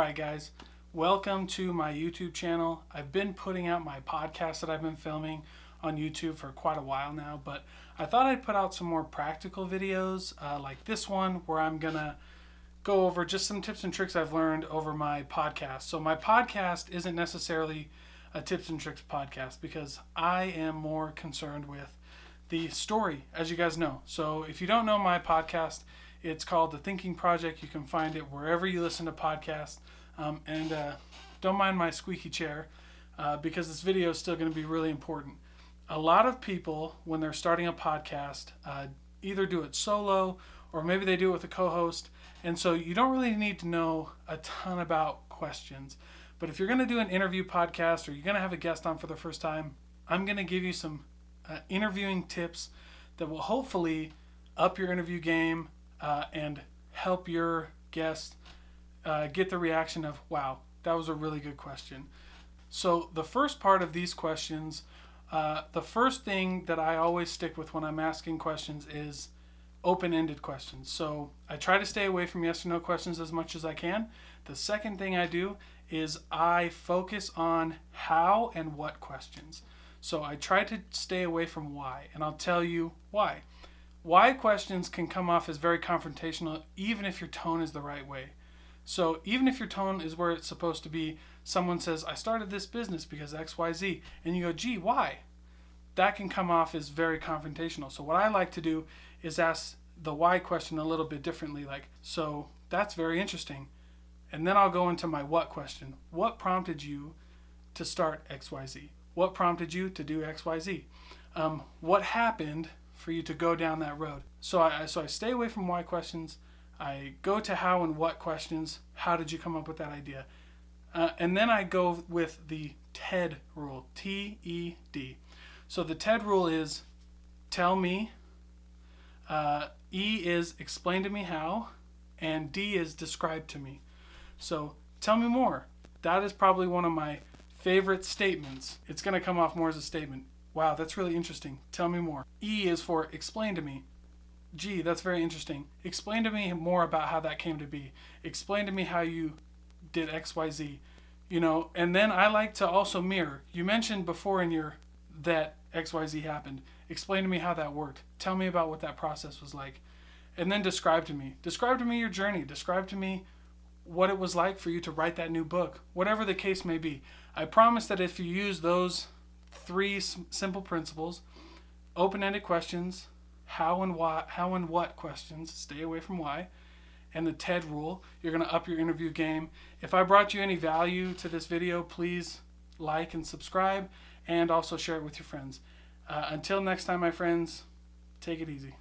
Alright guys, welcome to my YouTube channel. I've been putting out my podcast that I've been filming on YouTube for quite a while now, but I thought I'd put out some more practical videos like this one where I'm gonna go over just some tips and tricks I've learned over my podcast. So my podcast isn't necessarily a tips and tricks podcast because I am more concerned with the story, as you guys know. So if you don't know my podcast, it's called The Thinking Project. You can find it wherever you listen to podcasts. Don't mind my squeaky chair because this video is still going to be really important. A lot of people, when they're starting a podcast, either do it solo or maybe they do it with a co-host. And so you don't really need to know a ton about questions. But if you're going to do an interview podcast or you're going to have a guest on for the first time, I'm going to give you some interviewing tips that will hopefully up your interview game and help your guest get the reaction of, wow, that was a really good question. So the first part of these questions, the first thing that I always stick with when I'm asking questions is open-ended questions. So I try to stay away from yes or no questions as much as I can. The second thing I do is I focus on how and what questions. So I try to stay away from why, and I'll tell you why. Why questions can come off as very confrontational even if your tone is the right way. So even if your tone is where it's supposed to be, someone says, I started this business because XYZ, and you go, gee, why? That can come off as very confrontational. So what I like to do is ask the why question a little bit differently, like, so that's very interesting. And then I'll go into my what question. What prompted you to start XYZ? What prompted you to do XYZ? What happened for you to go down that road? So I stay away from why questions. I go to how and what questions. How did you come up with that idea? And then I go with the TED rule, T-E-D. So the TED rule is tell me, E is explain to me how, and D is describe to me. So tell me more. That is probably one of my favorite statements. It's going to come off more as a statement. Wow, that's really interesting. Tell me more. E is for explain to me. Gee, that's very interesting. Explain to me more about how that came to be. Explain to me how you did XYZ. And then I like to also mirror. You mentioned before in your that XYZ happened. Explain to me how that worked. Tell me about what that process was like. And then describe to me. Describe to me your journey. Describe to me what it was like for you to write that new book. Whatever the case may be. I promise that if you use those three simple principles, open-ended questions, how and what questions, stay away from why, and the TED rule, you're going to up your interview game. If I brought you any value to this video, please like and subscribe, and also share it with your friends. Until next time, my friends, take it easy.